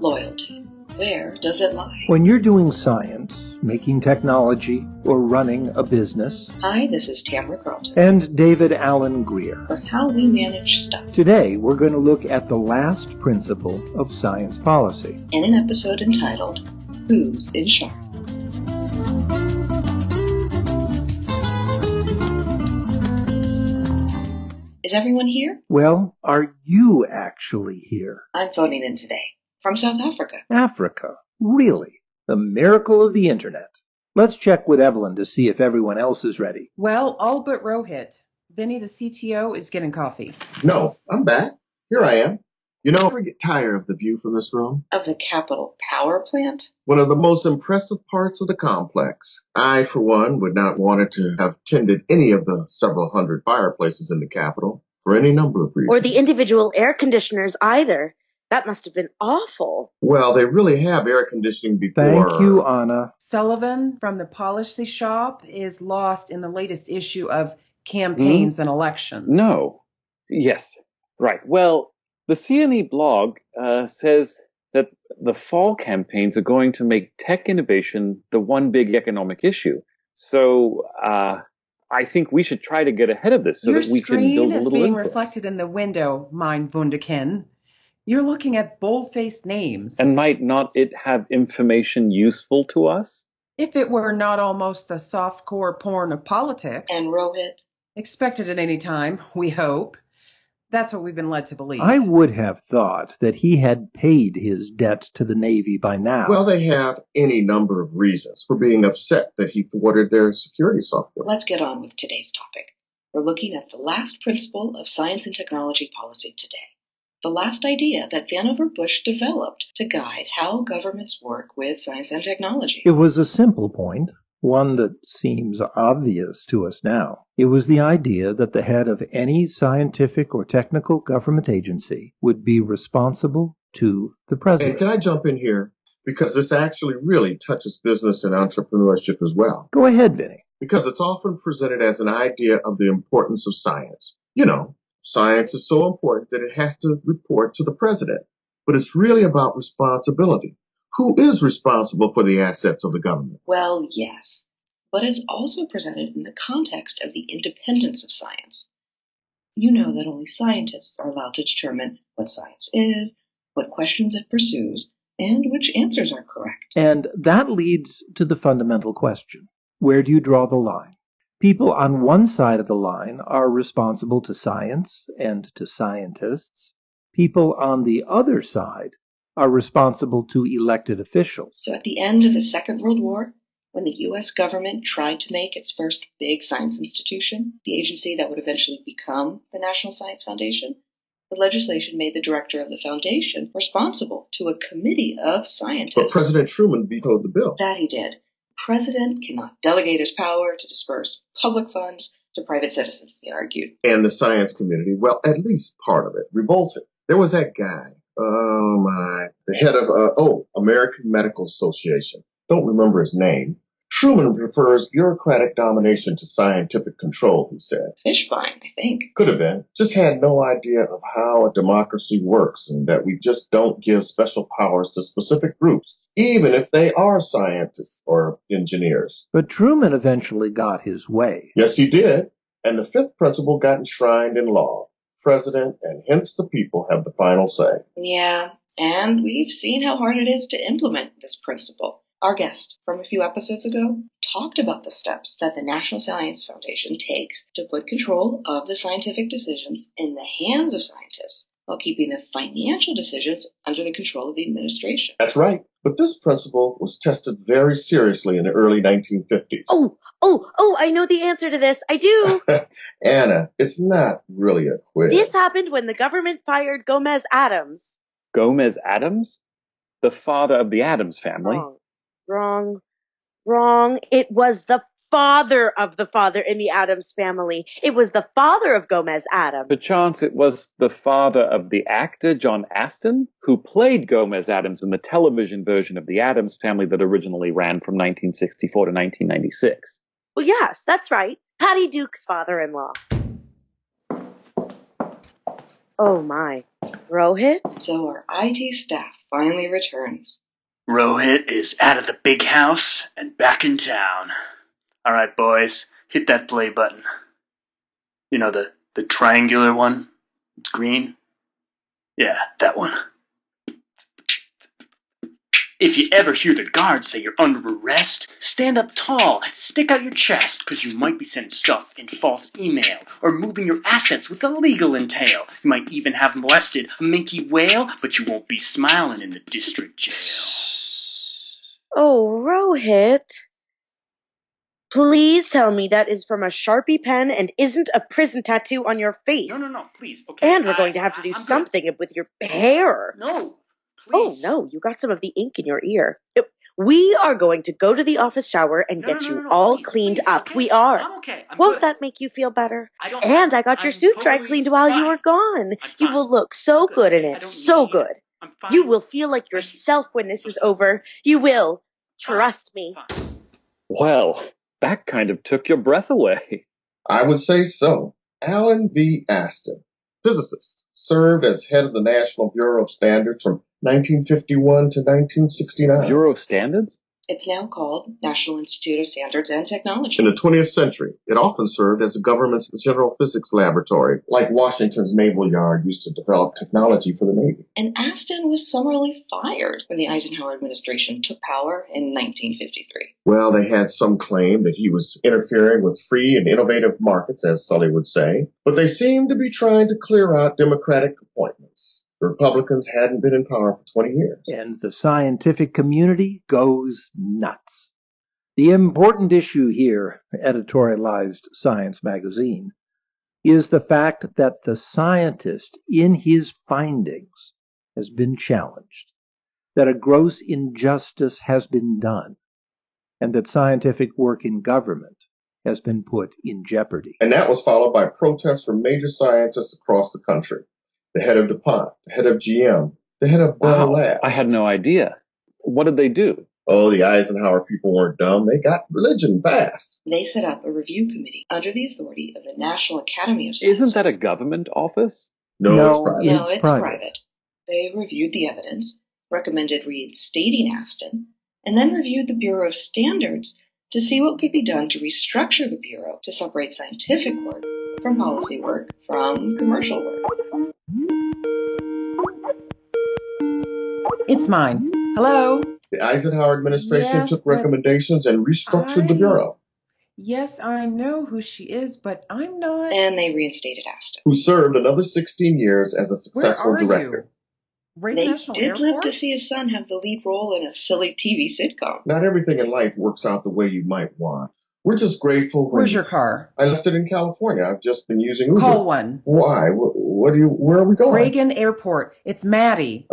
Loyalty. Where does it lie? When you're doing science, making technology, or running a business. Hi, this is Tamara Carlton. And David Allen Greer. For How We Manage Stuff. Today, we're going to look at the last principle of science policy. In an episode entitled, Who's in Charge? Is everyone here? Well, are you actually here? I'm phoning in today. From South Africa. Africa? Really? The miracle of the internet. Let's check with Evelyn to see if everyone else is ready. Well, all but Rohit. Vinny, the CTO, is getting coffee. No, I'm back. Here I am. You know, I get tired of the view from this room. Of the Capitol Power Plant? One of the most impressive parts of the complex. I, for one, would not want it to have tended any of the several hundred fireplaces in the Capitol for any number of reasons. Or the individual air conditioners either. That must have been awful. Well, they really have air conditioning before. Thank you, Anna. Sullivan from the Policy Shop is lost in the latest issue of Campaigns and Elections. No. Yes. Right. Well, the CNE blog says that the fall campaigns are going to make tech innovation the one big economic issue. So I think we should try to get ahead of this so that we can build a little Your screen is being influence. reflected in the window, mein Wunderkind. You're looking at bold-faced names. And might not it have information useful to us? If it were not almost the softcore porn of politics. And Rohit? Expected at any time, we hope. That's what we've been led to believe. I would have thought that he had paid his debt to the Navy by now. Well, they have any number of reasons for being upset that he thwarted their security software. Let's get on with today's topic. We're looking at the last principle of science and technology policy today. The last idea that Vannevar Bush developed to guide how governments work with science and technology. It was a simple point, one that seems obvious to us now. It was the idea that the head of any scientific or technical government agency would be responsible to the president. And can I jump in here? Because this actually really touches business and entrepreneurship as well. Go ahead, Vinny. Because it's often presented as an idea of the importance of science. You know, science is so important that it has to report to the president. But it's really about responsibility. Who is responsible for the assets of the government? Well, yes. But it's also presented in the context of the independence of science. You know that only scientists are allowed to determine what science is, what questions it pursues, and which answers are correct. And that leads to the fundamental question. Where do you draw the line? People on one side of the line are responsible to science and to scientists. People on the other side are responsible to elected officials. So at the end of the Second World War, when the U.S. government tried to make its first big science institution, the agency that would eventually become the National Science Foundation, the legislation made the director of the foundation responsible to a committee of scientists. But President Truman vetoed the bill. That he did. The president cannot delegate his power to disperse public funds to private citizens, they argued. And the science community, well, at least part of it, revolted. There was that guy. The head of, American Medical Association. Don't remember his name. Truman prefers bureaucratic domination to scientific control, he said. Fishbein, I think. Could have been. Just had no idea of how a democracy works and that we just don't give special powers to specific groups, even if they are scientists or engineers. But Truman eventually got his way. Yes, he did. And the fifth principle got enshrined in law. President and hence the people have the final say. Yeah, and we've seen how hard it is to implement this principle. Our guest from a few episodes ago talked about the steps that the National Science Foundation takes to put control of the scientific decisions in the hands of scientists while keeping the financial decisions under the control of the administration. That's right. But this principle was tested very seriously in the early 1950s. I know the answer to this. I do. Anna, it's not really a quiz. This happened when the government fired Gomez Addams. Gomez Addams? The father of the Addams Family. Wrong. It was the father of the father in the Addams Family. It was the father of Gomez Addams. Perchance it was the father of the actor John Aston, who played Gomez Addams in the television version of the Addams Family that originally ran from 1964 to 1996. Well, yes, that's right. Patty Duke's father-in-law. Oh, my. Rohit? So our IT staff finally returns. Rohit is out of the big house and back in town. All right, boys, hit that play button. You know, the triangular one? It's green? Yeah, that one. If you ever hear the guards say you're under arrest, stand up tall, stick out your chest, because you might be sending stuff in false email, or moving your assets with a legal entail. You might even have molested a minke whale, but you won't be smiling in the district jail. Oh, Rohit. Please tell me that is from a Sharpie pen and isn't a prison tattoo on your face. No, please, okay? And we're going to have to do something with your hair. No, Oh, please. no, you got some of the ink in your ear. We are going to go to the office shower and get you all please, cleaned please, up. okay? We are. I'm okay. I'm Won't good. that make you feel better? I'm I got your suit dry totally cleaned while you fine. were gone. I'm You fine. will look so I'm good in I it. don't So need it. good. I'm fine. You will feel like yourself when this is over. You will. Trust me. Fine. Well, that kind of took your breath away. I would say so. Alan V. Aston, physicist, served as head of the National Bureau of Standards from 1951 to 1969. Bureau of Standards? It's now called National Institute of Standards and Technology. In the 20th century, it often served as the government's general physics laboratory, like Washington's Naval Yard used to develop technology for the Navy. And Aston was summarily fired when the Eisenhower administration took power in 1953. Well, they had some claim that he was interfering with free and innovative markets, as Sully would say, but they seemed to be trying to clear out Democratic appointments. The Republicans hadn't been in power for 20 years. And the scientific community goes nuts. The important issue here, editorialized Science magazine, is the fact that the scientist in his findings has been challenged, that a gross injustice has been done, and that scientific work in government has been put in jeopardy. And that was followed by protests from major scientists across the country. The head of DuPont, the head of GM, the head of Bell Labs. I had no idea. What did they do? Oh, the Eisenhower people weren't dumb. They got religion fast. They set up a review committee under the authority of the National Academy of Sciences. Isn't that a government office? No, it's private. No, it's private. They reviewed the evidence, recommended reinstating Aston, and then reviewed the Bureau of Standards to see what could be done to restructure the Bureau to separate scientific work from policy work from commercial work. It's mine. Hello? The Eisenhower administration Yes, took but recommendations and restructured the Bureau. Yes, I know who she is, but I'm not. And they reinstated Aston. Who served another 16 years as a successful Where are director. you? Reagan They National did Airport? live to see his son have the lead role in a silly TV sitcom. Not everything in life works out the way you might want. We're just grateful. Where's your car? I left it in California. I've just been using Uber. Call one. Why? Where are we going? Reagan Airport. It's Maddie.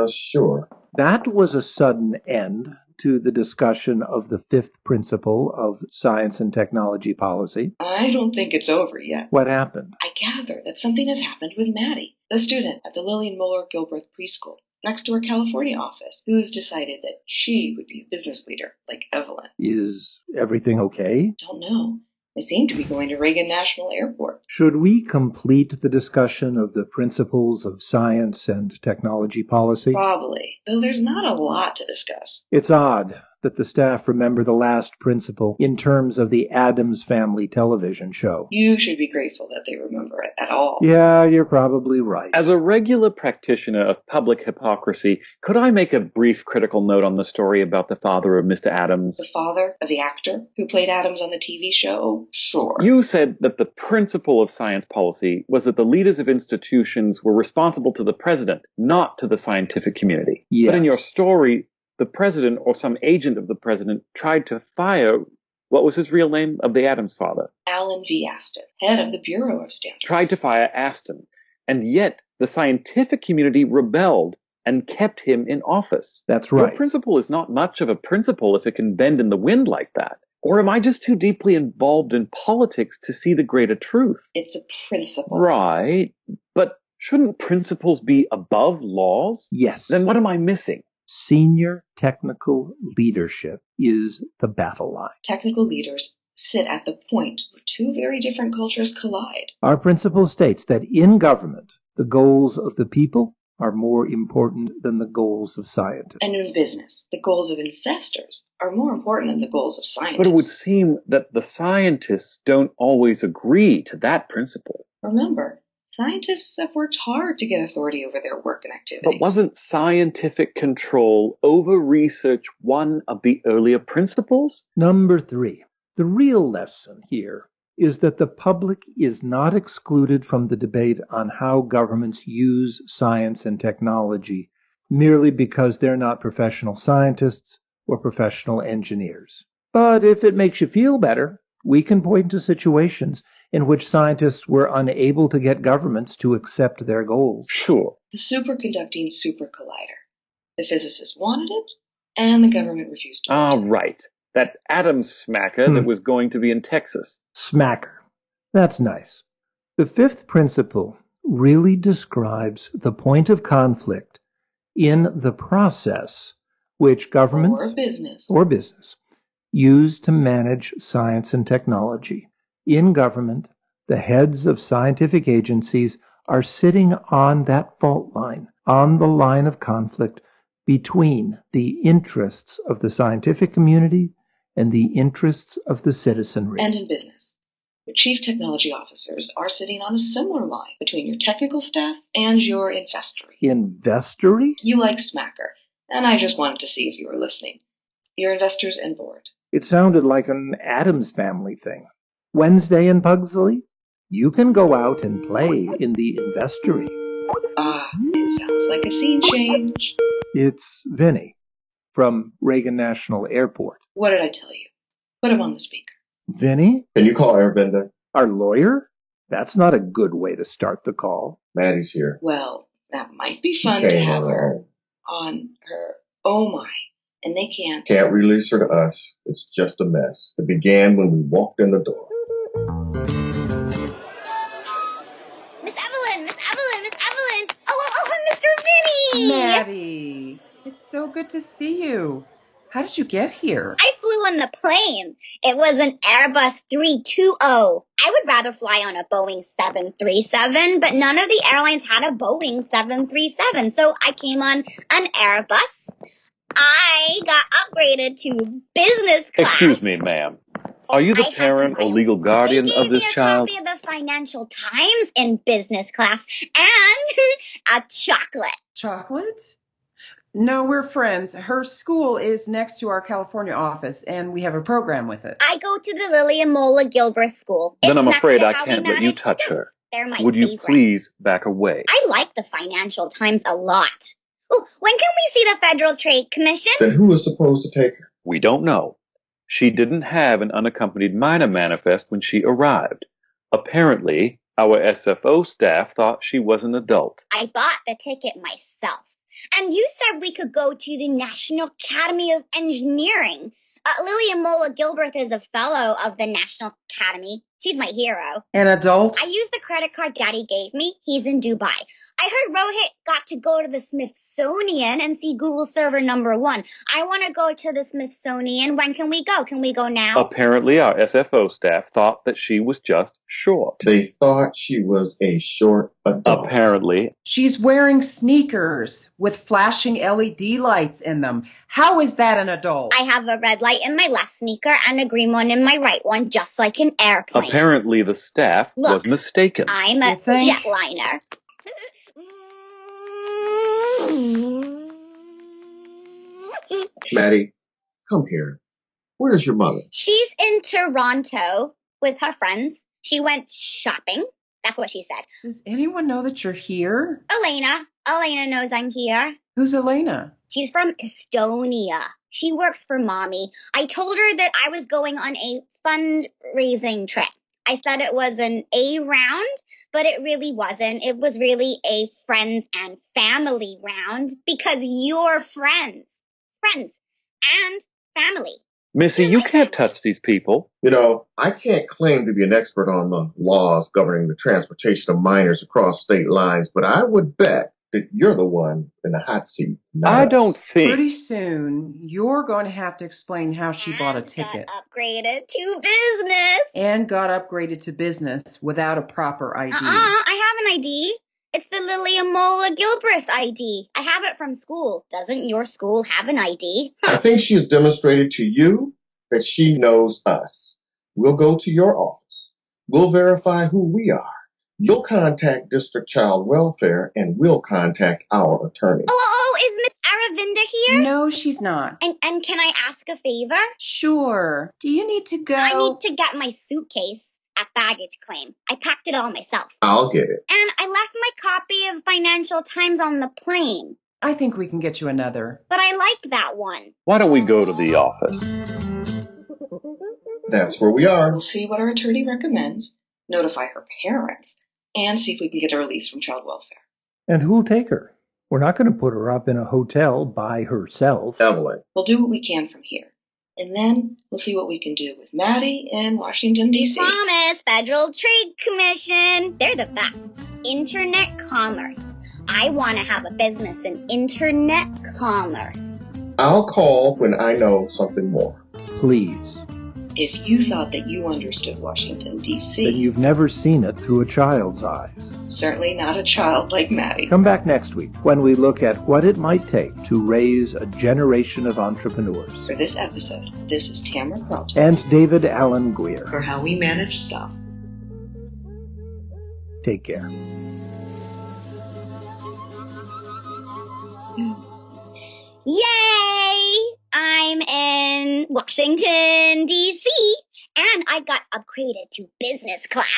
Sure. That was a sudden end to the discussion of the fifth principle of science and technology policy. I don't think it's over yet. What happened? I gather that something has happened with Maddie, the student at the Lillian Muller Gilbreth Preschool, next to her California office, who's decided that she would be a business leader like Evelyn. Is everything okay? Don't know. They seem to be going to Reagan National Airport. Should we complete the discussion of the principles of science and technology policy? Probably, though there's not a lot to discuss. It's odd that the staff remember the last principle in terms of the Addams Family television show. You should be grateful that they remember it at all. Yeah, you're probably right. As a regular practitioner of public hypocrisy, could I make a brief critical note on the story about the father of Mr. Addams? The father of the actor who played Addams on the TV show? Sure. You said that the principle of science policy was that the leaders of institutions were responsible to the president, not to the scientific community. Yes. But in your story, the president or some agent of the president tried to fire, what was his real name of the Addams father? Alan V. Aston, head of the Bureau of Standards. Tried to fire Aston. And yet the scientific community rebelled and kept him in office. That's right. Your principle is not much of a principle if it can bend in the wind like that. Or am I just too deeply involved in politics to see the greater truth? It's a principle. Right. But shouldn't principles be above laws? Yes. Then what am I missing? Senior technical leadership is the battle line. Technical leaders sit at the point where two very different cultures collide. Our principle states that in government, The goals of the people are more important than the goals of scientists. And in business, the goals of investors are more important than the goals of scientists. But it would seem that the scientists don't always agree to that principle. Remember, scientists have worked hard to get authority over their work and activities. But wasn't scientific control over research one of the earlier principles? Number 3. The real lesson here is that the public is not excluded from the debate on how governments use science and technology merely because they're not professional scientists or professional engineers. But if it makes you feel better, we can point to situations in which scientists were unable to get governments to accept their goals. Sure. The superconducting super collider. The physicists wanted it, and the government refused to. Right. That atom smacker that was going to be in Texas. Smacker. That's nice. The 5th principle really describes the point of conflict in the process which governments or business use to manage science and technology. In government, the heads of scientific agencies are sitting on that fault line, on the line of conflict between the interests of the scientific community and the interests of the citizenry. And in business, your chief technology officers are sitting on a similar line between your technical staff and your investory. Investory? You like Smacker, and I just wanted to see if you were listening. Your investors and board. It sounded like an Addams Family thing. Wednesday in Pugsley, you can go out and play in the investory. It sounds like a scene change. It's Vinny from Reagan National Airport. What did I tell you? Put him on the speaker. Vinny? Can you call Airbender? Our lawyer? That's not a good way to start the call. Maddie's here. Well, that might be fun to have her on her. Oh my. And they can't. Can't release her to us. It's just a mess. It began when we walked in the door. Miss Evelyn! Miss Evelyn! Miss Evelyn! Oh, Mr. Vinny! Maddie, it's so good to see you. How did you get here? I flew on the plane. It was an Airbus 320. I would rather fly on a Boeing 737, but none of the airlines had a Boeing 737, so I came on an Airbus. I got upgraded to business class. Excuse me, ma'am. Are you the parent or legal guardian of this child? They gave me a copy of the Financial Times in business class and a chocolate. Chocolate? No, we're friends. Her school is next to our California office, and we have a program with it. I go to the Lily and Mola Gilbreth School. Then It's I'm next afraid to I how we can't let you manage touch STEM. her. They're my Would you favorite. please back away? I like the Financial Times a lot. Ooh, when can we see the Federal Trade Commission? Then who was supposed to take her? We don't know. She didn't have an unaccompanied minor manifest when she arrived. Apparently, our SFO staff thought she was an adult. I bought the ticket myself. And you said we could go to the National Academy of Engineering. Lillian Mola Gilbreth is a fellow of the National Academy. She's my hero. An adult? I used the credit card Daddy gave me. He's in Dubai. I heard Rohit got to go to the Smithsonian and see Google server number 1. I want to go to the Smithsonian. When can we go? Can we go now? Apparently, our SFO staff thought that she was just short. They thought she was a short adult. Apparently. She's wearing sneakers with flashing LED lights in them. How is that an adult? I have a red light in my left sneaker and a green one in my right one, just like an airplane. Apparently, the staff was mistaken. I'm a jetliner. Maddie, come here. Where's your mother? She's in Toronto with her friends. She went shopping. That's what she said. Does anyone know that you're here? Elena knows I'm here. Who's Elena? She's from Estonia. She works for Mommy. I told her that I was going on a fundraising trip. I said it was an A round, but it really wasn't. It was really a friends and family round because you're friends. Friends and family. Missy, you can't touch these people. You know, I can't claim to be an expert on the laws governing the transportation of minors across state lines, but I would bet that you're the one in the hot seat. I don't think. Pretty soon, you're going to have to explain how she bought a ticket. Got upgraded to business. And got upgraded to business without a proper ID. I have an ID. It's the Liliamola Gilbreth ID. I have it from school. Doesn't your school have an ID? I think she has demonstrated to you that she knows us. We'll go to your office. We'll verify who we are. You'll contact District Child Welfare, and we'll contact our attorney. Oh, is Miss Aravinda here? No, she's not. And can I ask a favor? Sure. Do you need to go? I need to get my suitcase at baggage claim. I packed it all myself. I'll get it. And I left my copy of Financial Times on the plane. I think we can get you another. But I like that one. Why don't we go to the office? That's where we are. We'll see what our attorney recommends, notify her parents, and see if we can get a release from child welfare. And who'll take her? We're not going to put her up in a hotel by herself. Evelyn. We'll do what we can from here. And then we'll see what we can do with Maddie in Washington, D.C. Promise, Federal Trade Commission. They're the best. Internet commerce. I want to have a business in internet commerce. I'll call when I know something more. Please. If you thought that you understood Washington, D.C., Then you've never seen it through a child's eyes. certainly not a child like Maddie. Come back next week when we look at what it might take to raise a generation of entrepreneurs. For this episode, this is Tamara Carlton And David Allen Greer. for How We Manage Stuff. Take care. Yay! I'm in Washington, D.C., and I got upgraded to business class.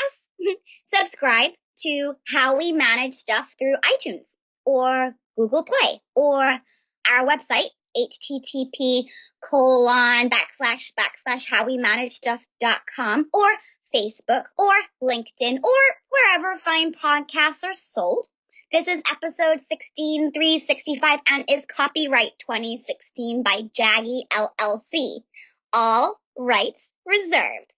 Subscribe to How We Manage Stuff through iTunes or Google Play or our website, http://howwemanagestuff.com or Facebook or LinkedIn or wherever fine podcasts are sold. This is episode 16365 and is copyright 2016 by Jaggy LLC. All rights reserved.